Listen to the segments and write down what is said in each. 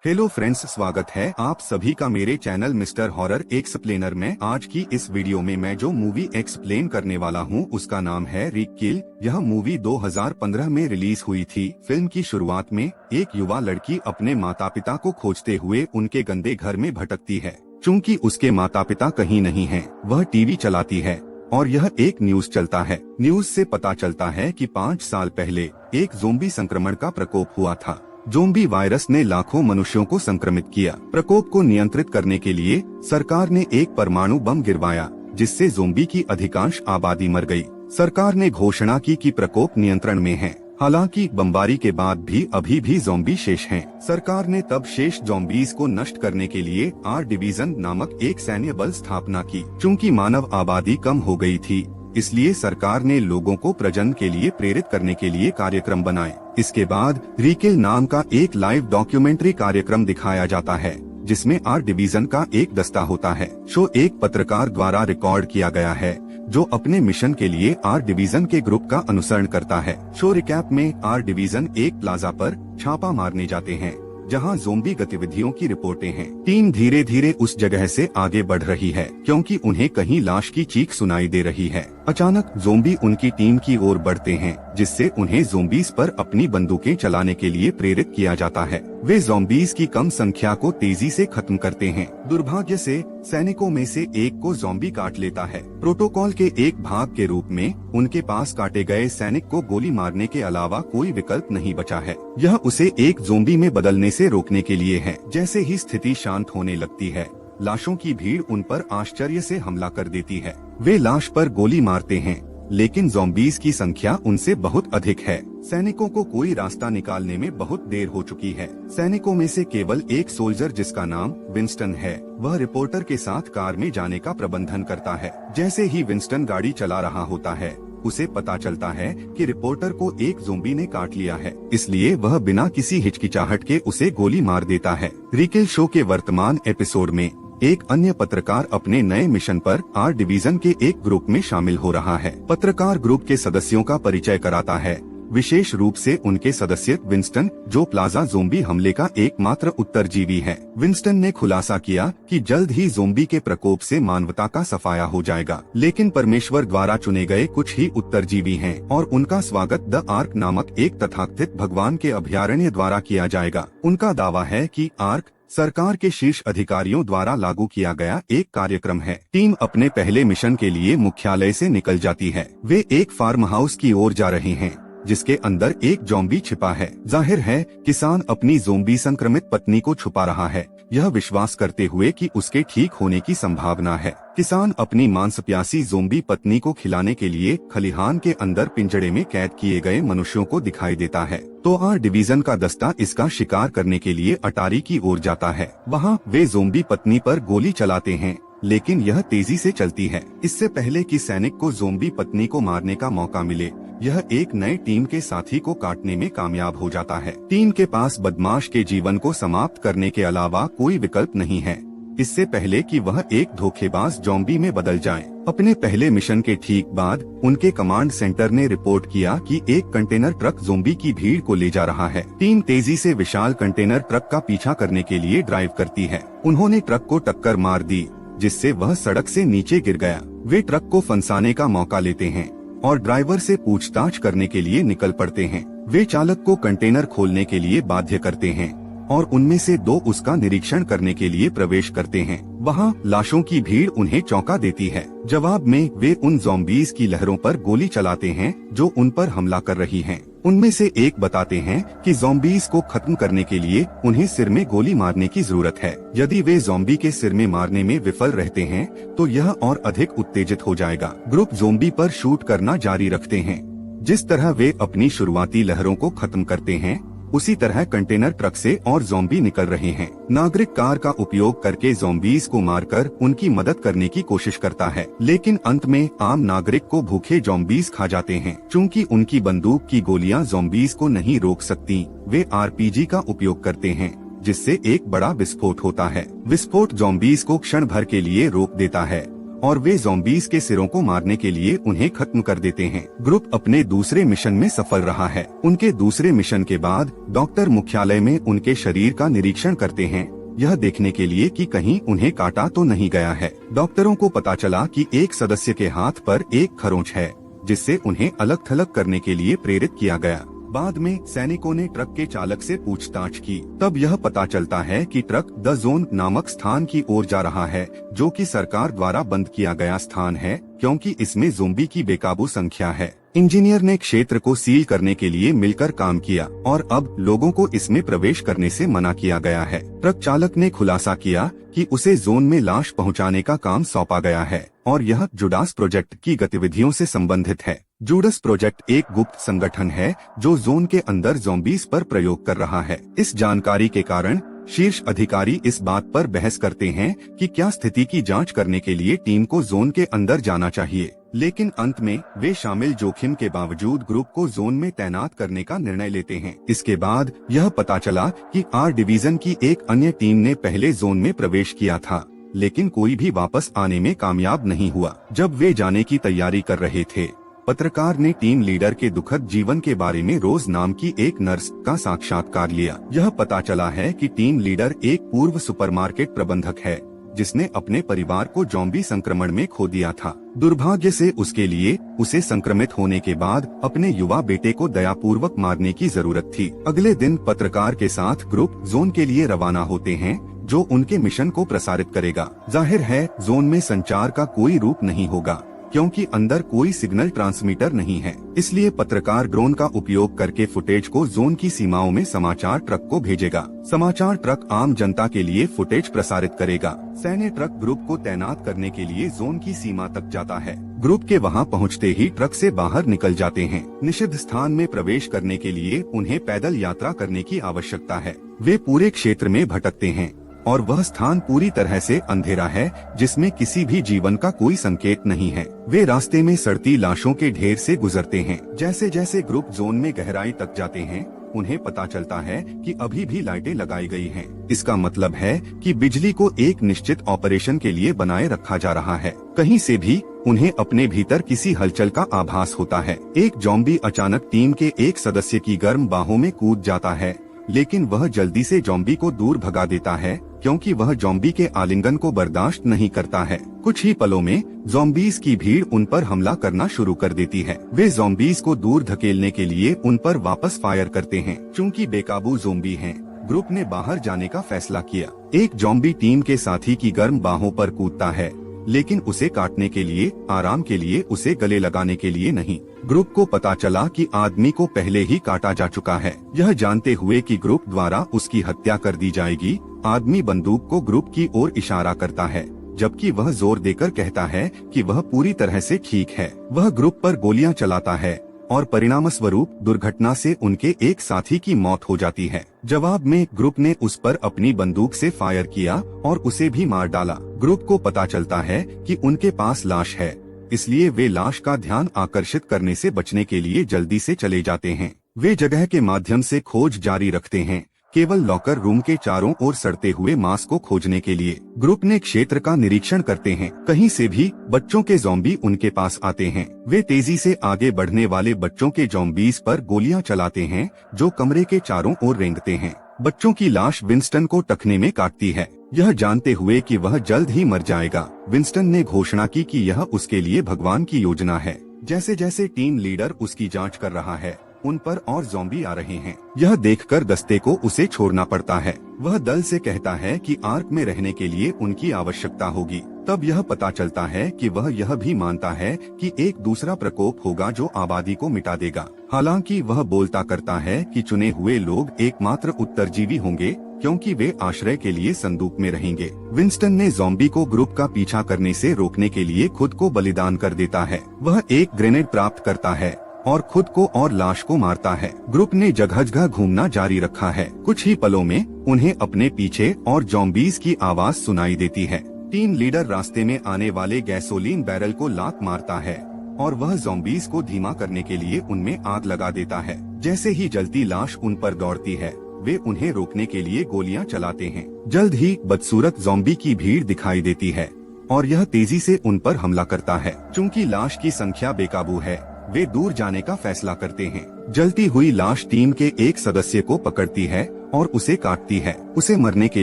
Hello friends, स्वागत है आप सभी का मेरे चैनल मिस्टर हॉरर एक्सप्लेनर में। आज की इस वीडियो में मैं जो मूवी एक्सप्लेन करने वाला हूं उसका नाम है रिक किल। यह मूवी 2015 में रिलीज हुई थी। फिल्म की शुरुआत में एक युवा लड़की अपने माता पिता को खोजते हुए उनके गंदे घर में भटकती है। चूँकि उसके माता पिता कहीं नहीं है, वह टीवी चलाती है और यह एक न्यूज चलता है। न्यूज से पता चलता है कि 5 साल पहले एक ज़ोंबी संक्रमण का प्रकोप हुआ था। ज़ोंबी वायरस ने लाखों मनुष्यों को संक्रमित किया। प्रकोप को नियंत्रित करने के लिए सरकार ने एक परमाणु बम गिरवाया, जिससे ज़ोंबी की अधिकांश आबादी मर गई। सरकार ने घोषणा की कि प्रकोप नियंत्रण में है। हालांकि बमबारी के बाद भी अभी भी ज़ोंबी शेष हैं। सरकार ने तब शेष ज़ोंबीज को नष्ट करने के लिए आर डिवीजन नामक एक सैन्य बल स्थापना की। चूँकि मानव आबादी कम हो गई थी, इसलिए सरकार ने लोगों को प्रजनन के लिए प्रेरित करने के लिए कार्यक्रम बनाए। इसके बाद रिक किल नाम का एक लाइव डॉक्यूमेंट्री कार्यक्रम दिखाया जाता है, जिसमें आर डिवीजन का एक दस्ता होता है। शो एक पत्रकार द्वारा रिकॉर्ड किया गया है, जो अपने मिशन के लिए आर डिवीजन के ग्रुप का अनुसरण करता है। शो रिकैप में आर डिवीजन एक प्लाजा पर छापा मारने जाते हैं, जहां ज़ोंबी गतिविधियों की रिपोर्टें हैं। टीम धीरे धीरे उस जगह से आगे बढ़ रही है, क्योंकि उन्हें कहीं लाश की चीख सुनाई दे रही है। अचानक ज़ोंबी उनकी टीम की ओर बढ़ते हैं, जिससे उन्हें ज़ोंबीज पर अपनी बंदूकें चलाने के लिए प्रेरित किया जाता है। वे ज़ोंबीज की कम संख्या को तेजी से खत्म करते हैं। दुर्भाग्य से सैनिकों में से एक को ज़ोंबी काट लेता है। प्रोटोकॉल के एक भाग के रूप में उनके पास काटे गए सैनिक को गोली मारने के अलावा कोई विकल्प नहीं बचा है। यह उसे एक ज़ोंबी में बदलने से रोकने के लिए है। जैसे ही स्थिति शांत होने लगती है, लाशों की भीड़ उन पर आश्चर्य से हमला कर देती है। वे लाश पर गोली मारते हैं, लेकिन ज़ोंबीज की संख्या उनसे बहुत अधिक है। सैनिकों को कोई रास्ता निकालने में बहुत देर हो चुकी है। सैनिकों में से केवल एक सोल्जर, जिसका नाम विंस्टन है, वह रिपोर्टर के साथ कार में जाने का प्रबंधन करता है। जैसे ही विंस्टन गाड़ी चला रहा होता है, उसे पता चलता है कि रिपोर्टर को एक ज़ोंबी ने काट लिया है। इसलिए वह बिना किसी हिचकिचाहट के उसे गोली मार देता है। रिक किल शो के वर्तमान एपिसोड में एक अन्य पत्रकार अपने नए मिशन पर आर डिवीजन के एक ग्रुप में शामिल हो रहा है। पत्रकार ग्रुप के सदस्यों का परिचय कराता है, विशेष रूप से उनके सदस्य विंस्टन, जो प्लाजा ज़ोंबी हमले का एकमात्र उत्तरजीवी है। विंस्टन ने खुलासा किया कि जल्द ही ज़ोंबी के प्रकोप से मानवता का सफाया हो जाएगा, लेकिन परमेश्वर द्वारा चुने गए कुछ ही उत्तरजीवी हैं और उनका स्वागत द आर्क नामक एक तथाकथित भगवान के अभयारण्य द्वारा किया जाएगा। उनका दावा है कि आर्क सरकार के शीर्ष अधिकारियों द्वारा लागू किया गया एक कार्यक्रम है। टीम अपने पहले मिशन के लिए मुख्यालय से निकल जाती है। वे एक फार्म हाउस की ओर जा रहे हैं, जिसके अंदर एक ज़ोंबी छिपा है। जाहिर है किसान अपनी ज़ोंबी संक्रमित पत्नी को छुपा रहा है, यह विश्वास करते हुए कि उसके ठीक होने की संभावना है। किसान अपनी मांसप्यासी ज़ोंबी पत्नी को खिलाने के लिए खलिहान के अंदर पिंजड़े में कैद किए गए मनुष्यों को दिखाई देता है, तो आर डिवीजन का दस्ता इसका शिकार करने के लिए अटारी की ओर जाता है। वहाँ वे ज़ोंबी पत्नी पर गोली चलाते हैं, लेकिन यह तेजी से चलती है। इससे पहले कि सैनिक को ज़ोंबी पत्नी को मारने का मौका मिले, यह एक नए टीम के साथी को काटने में कामयाब हो जाता है। टीम के पास बदमाश के जीवन को समाप्त करने के अलावा कोई विकल्प नहीं है, इससे पहले कि वह एक धोखेबाज ज़ोंबी में बदल जाए। अपने पहले मिशन के ठीक बाद उनके कमांड सेंटर ने रिपोर्ट किया कि एक कंटेनर ट्रक ज़ोंबी की भीड़ को ले जा रहा है। टीम तेजी से विशाल कंटेनर ट्रक का पीछा करने के लिए ड्राइव करती है। उन्होंने ट्रक को टक्कर मार दी, जिससे वह सड़क से नीचे गिर गया। वे ट्रक को फंसाने का मौका लेते हैं और ड्राइवर से पूछताछ करने के लिए निकल पड़ते हैं। वे चालक को कंटेनर खोलने के लिए बाध्य करते हैं और उनमें से 2 उसका निरीक्षण करने के लिए प्रवेश करते हैं। वहाँ लाशों की भीड़ उन्हें चौंका देती है। जवाब में वे उन ज़ोंबीज की लहरों पर गोली चलाते हैं जो उन पर हमला कर रही हैं। उनमें से एक बताते हैं कि ज़ोंबीज को खत्म करने के लिए उन्हें सिर में गोली मारने की जरूरत है। यदि वे ज़ोंबी के सिर में मारने में विफल रहते हैं, तो यह और अधिक उत्तेजित हो जाएगा। ग्रुप ज़ोंबी पर शूट करना जारी रखते हैं। जिस तरह वे अपनी शुरुआती लहरों को खत्म करते हैं, उसी तरह कंटेनर ट्रक से और ज़ोंबी निकल रहे हैं। नागरिक कार का उपयोग करके ज़ोंबीज को मारकर उनकी मदद करने की कोशिश करता है, लेकिन अंत में आम नागरिक को भूखे ज़ोंबीज खा जाते हैं। चूँकि उनकी बंदूक की गोलियां ज़ोंबीज को नहीं रोक सकती, वे आरपीजी का उपयोग करते हैं, जिससे एक बड़ा विस्फोट होता है। विस्फोट ज़ोंबीज को क्षण भर के लिए रोक देता है और वे ज़ॉम्बीज के सिरों को मारने के लिए उन्हें खत्म कर देते हैं। ग्रुप अपने दूसरे मिशन में सफल रहा है। उनके दूसरे मिशन के बाद डॉक्टर मुख्यालय में उनके शरीर का निरीक्षण करते हैं, यह देखने के लिए कि कहीं उन्हें काटा तो नहीं गया है। डॉक्टरों को पता चला कि एक सदस्य के हाथ पर एक खरोंच है, जिससे उन्हें अलग थलग करने के लिए प्रेरित किया गया। बाद में सैनिकों ने ट्रक के चालक से पूछताछ की, तब यह पता चलता है कि ट्रक द जोन नामक स्थान की ओर जा रहा है, जो कि सरकार द्वारा बंद किया गया स्थान है, क्योंकि इसमें ज़ोंबी की बेकाबू संख्या है। इंजीनियर ने क्षेत्र को सील करने के लिए मिलकर काम किया और अब लोगों को इसमें प्रवेश करने से मना किया गया है। ट्रक चालक ने खुलासा किया कि उसे जोन में लाश पहुंचाने का काम सौंपा गया है और यह जुडास प्रोजेक्ट की गतिविधियों से संबंधित है। जुडास प्रोजेक्ट एक गुप्त संगठन है जो जोन के अंदर ज़ॉम्बीज पर प्रयोग कर रहा है। इस जानकारी के कारण शीर्ष अधिकारी इस बात पर बहस करते हैं कि क्या स्थिति की जांच करने के लिए टीम को जोन के अंदर जाना चाहिए, लेकिन अंत में वे शामिल जोखिम के बावजूद ग्रुप को जोन में तैनात करने का निर्णय लेते हैं। इसके बाद यह पता चला कि आर डिवीजन की एक अन्य टीम ने पहले जोन में प्रवेश किया था, लेकिन कोई भी वापस आने में कामयाब नहीं हुआ। जब वे जाने की तैयारी कर रहे थे, पत्रकार ने टीम लीडर के दुखद जीवन के बारे में रोज नाम की एक नर्स का साक्षात्कार लिया। यह पता चला है कि टीम लीडर एक पूर्व सुपरमार्केट प्रबंधक है, जिसने अपने परिवार को ज़ॉम्बी संक्रमण में खो दिया था। दुर्भाग्य से उसके लिए उसे संक्रमित होने के बाद अपने युवा बेटे को दयापूर्वक मारने की जरूरत थी। अगले दिन पत्रकार के साथ ग्रुप जोन के लिए रवाना होते हैं, जो उनके मिशन को प्रसारित करेगा। जाहिर है जोन में संचार का कोई रूप नहीं होगा, क्योंकि अंदर कोई सिग्नल ट्रांसमीटर नहीं है। इसलिए पत्रकार ड्रोन का उपयोग करके फुटेज को जोन की सीमाओं में समाचार ट्रक को भेजेगा। समाचार ट्रक आम जनता के लिए फुटेज प्रसारित करेगा। सैन्य ट्रक ग्रुप को तैनात करने के लिए जोन की सीमा तक जाता है। ग्रुप के वहां पहुंचते ही ट्रक से बाहर निकल जाते हैं। निषिद्ध स्थान में प्रवेश करने के लिए उन्हें पैदल यात्रा करने की आवश्यकता है। वे पूरे क्षेत्र में भटकते हैं और वह स्थान पूरी तरह से अंधेरा है, जिसमें किसी भी जीवन का कोई संकेत नहीं है। वे रास्ते में सड़ती लाशों के ढेर से गुजरते हैं। जैसे जैसे ग्रुप जोन में गहराई तक जाते हैं, उन्हें पता चलता है कि अभी भी लाइटें लगाई गई हैं। इसका मतलब है कि बिजली को एक निश्चित ऑपरेशन के लिए बनाए रखा जा रहा है। कहीं से भी उन्हें अपने भीतर किसी हलचल का आभास होता है। एक ज़ॉम्बी अचानक टीम के एक सदस्य की गर्म बाहों में कूद जाता है, लेकिन वह जल्दी से ज़ॉम्बी को दूर भगा देता है, क्योंकि वह ज़ॉम्बी के आलिंगन को बर्दाश्त नहीं करता है। कुछ ही पलों में ज़ॉम्बीज की भीड़ उन पर हमला करना शुरू कर देती है। वे ज़ॉम्बीज को दूर धकेलने के लिए उन पर वापस फायर करते हैं। चूंकि बेकाबू ज़ॉम्बी हैं, ग्रुप ने बाहर जाने का फैसला किया। एक ज़ॉम्बी टीम के साथी की गर्म बाहों पर कूदता है, लेकिन उसे काटने के लिए, आराम के लिए, उसे गले लगाने के लिए नहीं। ग्रुप को पता चला कि आदमी को पहले ही काटा जा चुका है। यह जानते हुए कि ग्रुप द्वारा उसकी हत्या कर दी जाएगी, आदमी बंदूक को ग्रुप की ओर इशारा करता है, जबकि वह जोर देकर कहता है कि वह पूरी तरह से ठीक है। वह ग्रुप पर गोलियां चलाता है और परिणामस्वरूप दुर्घटना से उनके एक साथी की मौत हो जाती है। जवाब में ग्रुप ने उस पर अपनी बंदूक से फायर किया और उसे भी मार डाला। ग्रुप को पता चलता है कि उनके पास लाश है, इसलिए वे लाश का ध्यान आकर्षित करने से बचने के लिए जल्दी से चले जाते हैं। वे जगह के माध्यम से खोज जारी रखते हैं, केवल लॉकर रूम के चारों ओर सड़ते हुए मांस को खोजने के लिए। ग्रुप ने क्षेत्र का निरीक्षण करते हैं। कहीं से भी बच्चों के ज़ॉम्बी उनके पास आते हैं। वे तेजी से आगे बढ़ने वाले बच्चों के ज़ॉम्बीज पर गोलियां चलाते हैं, जो कमरे के चारों ओर रेंगते हैं। बच्चों की लाश विंस्टन को टखने में काटती है। यह जानते हुए कि वह जल्द ही मर जाएगा, विंस्टन ने घोषणा की कि यह उसके लिए भगवान की योजना है। जैसे जैसे टीम लीडर उसकी जांच कर रहा है, उन पर और ज़ॉम्बी आ रहे हैं। यह देखकर दस्ते को उसे छोड़ना पड़ता है। वह दल से कहता है कि आर्क में रहने के लिए उनकी आवश्यकता होगी। तब यह पता चलता है कि वह यह भी मानता है कि एक दूसरा प्रकोप होगा जो आबादी को मिटा देगा। हालांकि वह बोलता करता है कि चुने हुए लोग एकमात्र उत्तरजीवी होंगे, क्योंकि वे आश्रय के लिए संदूक में रहेंगे। विंस्टन ने ज़ॉम्बी को ग्रुप का पीछा करने से रोकने के लिए खुद को बलिदान कर देता है। वह एक ग्रेनेड प्राप्त करता है और खुद को और लाश को मारता है। ग्रुप ने जगह जगह घूमना जारी रखा है। कुछ ही पलों में उन्हें अपने पीछे और ज़ॉम्बीज की आवाज सुनाई देती है। टीम लीडर रास्ते में आने वाले गैसोलीन बैरल को लात मारता है और वह ज़ॉम्बीज को धीमा करने के लिए उनमें आग लगा देता है। जैसे ही जलती लाश उन पर दौड़ती है, वे उन्हें रोकने के लिए गोलियां चलाते हैं। जल्द ही बदसूरत ज़ॉम्बी की भीड़ दिखाई देती है। और यह तेजी से उन पर हमला करता है। चूंकि लाश की संख्या बेकाबू है, वे दूर जाने का फैसला करते हैं। जलती हुई लाश टीम के एक सदस्य को पकड़ती है और उसे काटती है। उसे मरने के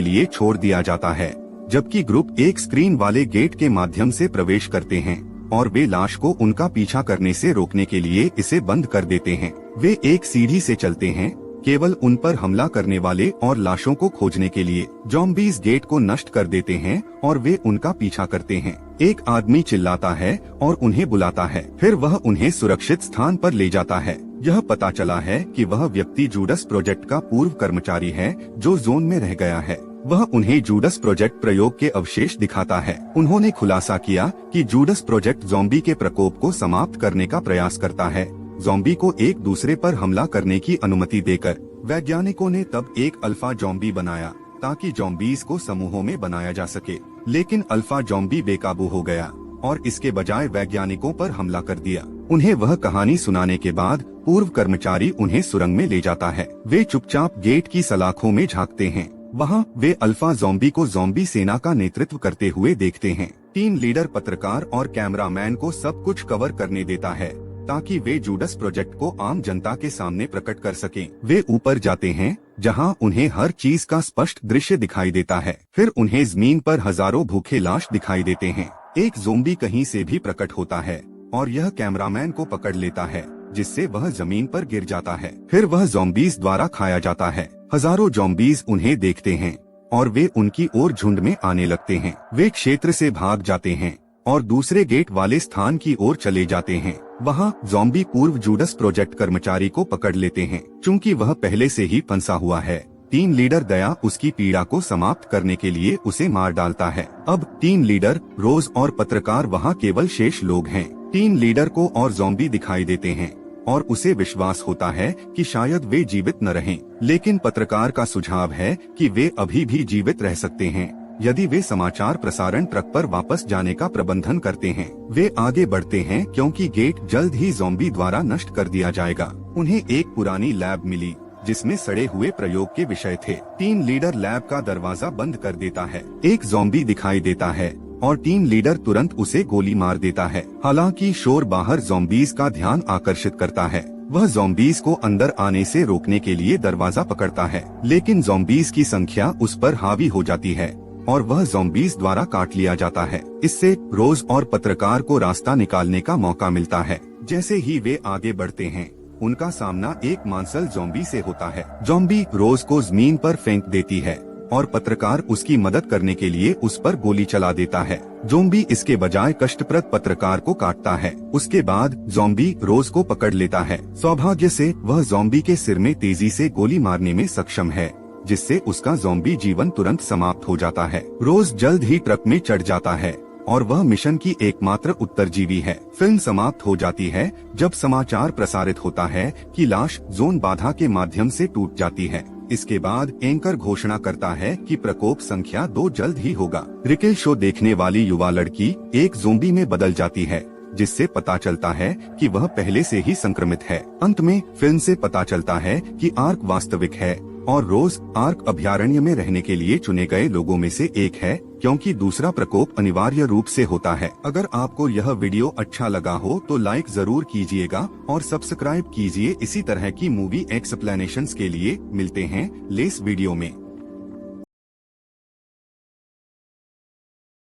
लिए छोड़ दिया जाता है, जबकि ग्रुप एक स्क्रीन वाले गेट के माध्यम से प्रवेश करते हैं और वे लाश को उनका पीछा करने से रोकने के लिए इसे बंद कर देते हैं। वे एक सीढ़ी से चलते हैं, केवल उन पर हमला करने वाले और लाशों को खोजने के लिए। ज़ॉम्बीज़ गेट को नष्ट कर देते हैं और वे उनका पीछा करते हैं। एक आदमी चिल्लाता है और उन्हें बुलाता है, फिर वह उन्हें सुरक्षित स्थान पर ले जाता है। यह पता चला है कि वह व्यक्ति जूडस प्रोजेक्ट का पूर्व कर्मचारी है जो जोन में रह गया है। वह उन्हें जूडस प्रोजेक्ट प्रयोग के अवशेष दिखाता है। उन्होंने खुलासा किया कि जूडस प्रोजेक्ट ज़ॉम्बी के प्रकोप को समाप्त करने का प्रयास करता है। ज़ॉम्बी को एक दूसरे पर हमला करने की अनुमति देकर वैज्ञानिकों ने तब एक अल्फा ज़ॉम्बी बनाया ताकि ज़ॉम्बीज़ को समूहों में बनाया जा सके। लेकिन अल्फा ज़ॉम्बी बेकाबू हो गया और इसके बजाय वैज्ञानिकों पर हमला कर दिया। उन्हें वह कहानी सुनाने के बाद पूर्व कर्मचारी उन्हें सुरंग में ले जाता है। वे चुपचाप गेट की सलाखों में झांकते हैं। वहाँ वे अल्फा ज़ॉम्बी को ज़ॉम्बी सेना का नेतृत्व करते हुए देखते हैं। टीम लीडर पत्रकार और कैमरामैन को सब कुछ कवर करने देता है ताकि वे जूडस प्रोजेक्ट को आम जनता के सामने प्रकट कर सकें। वे ऊपर जाते हैं जहां उन्हें हर चीज का स्पष्ट दृश्य दिखाई देता है। फिर उन्हें जमीन पर हजारों भूखे लाश दिखाई देते हैं। एक ज़ॉम्बी कहीं से भी प्रकट होता है और यह कैमरामैन को पकड़ लेता है, जिससे वह जमीन पर गिर जाता है। फिर वह ज़ॉम्बीज़ द्वारा खाया जाता है। हजारों ज़ॉम्बीज़ उन्हें देखते हैं और वे उनकी ओर झुंड में आने लगते हैं। वे क्षेत्र से भाग जाते हैं और दूसरे गेट वाले स्थान की ओर चले जाते हैं। वहाँ ज़ॉम्बी पूर्व जूडस प्रोजेक्ट कर्मचारी को पकड़ लेते हैं। चूंकि वह पहले से ही फंसा हुआ है, टीम लीडर दया उसकी पीड़ा को समाप्त करने के लिए उसे मार डालता है। अब टीम लीडर, रोज और पत्रकार वहाँ केवल शेष लोग हैं। टीम लीडर को और ज़ॉम्बी दिखाई देते हैं और उसे विश्वास होता है कि शायद वे जीवित न रहें। लेकिन पत्रकार का सुझाव है कि वे अभी भी जीवित रह सकते हैं यदि वे समाचार प्रसारण ट्रक पर वापस जाने का प्रबंधन करते हैं। वे आगे बढ़ते हैं क्योंकि गेट जल्द ही ज़ॉम्बी द्वारा नष्ट कर दिया जाएगा। उन्हें एक पुरानी लैब मिली जिसमें सड़े हुए प्रयोग के विषय थे। टीम लीडर लैब का दरवाजा बंद कर देता है। एक ज़ॉम्बी दिखाई देता है और टीम लीडर तुरंत उसे गोली मार देता है। हालांकि शोर बाहर ज़ॉम्बीज़ का ध्यान आकर्षित करता है। वह ज़ॉम्बीज़ को अंदर आने से रोकने के लिए दरवाजा पकड़ता है, लेकिन ज़ॉम्बीज़ की संख्या उस पर हावी हो जाती है और वह ज़ॉम्बीज़ द्वारा काट लिया जाता है। इससे रोज और पत्रकार को रास्ता निकालने का मौका मिलता है। जैसे ही वे आगे बढ़ते हैं, उनका सामना एक मांसल ज़ॉम्बी से होता है। ज़ॉम्बी रोज को जमीन पर फेंक देती है और पत्रकार उसकी मदद करने के लिए उस पर गोली चला देता है। ज़ॉम्बी इसके बजाय कष्टप्रद पत्रकार को काटता है। उसके बाद ज़ॉम्बी रोज को पकड़ लेता है। सौभाग्य से वह ज़ॉम्बी के सिर में तेजी से गोली मारने में सक्षम है, जिससे उसका ज़ॉम्बी जीवन तुरंत समाप्त हो जाता है। रोज जल्द ही ट्रक में चढ़ जाता है और वह मिशन की एकमात्र उत्तरजीवी है। फिल्म समाप्त हो जाती है जब समाचार प्रसारित होता है कि लाश जोन बाधा के माध्यम से टूट जाती है। इसके बाद एंकर घोषणा करता है कि प्रकोप संख्या 2 जल्द ही होगा। रिकेल शो देखने वाली युवा लड़की एक ज़ॉम्बी में बदल जाती है, जिससे पता चलता है कि वह पहले से ही संक्रमित है। अंत में फिल्म से पता चलता है कि आर्क वास्तविक है और रोज आर्क अभयारण्य में रहने के लिए चुने गए लोगों में से एक है, क्योंकि दूसरा प्रकोप अनिवार्य रूप से होता है। अगर आपको यह वीडियो अच्छा लगा हो तो लाइक जरूर कीजिएगा और सब्सक्राइब कीजिए। इसी तरह की मूवी एक्सप्लेनेशंस के लिए मिलते हैं नेक्स्ट वीडियो में।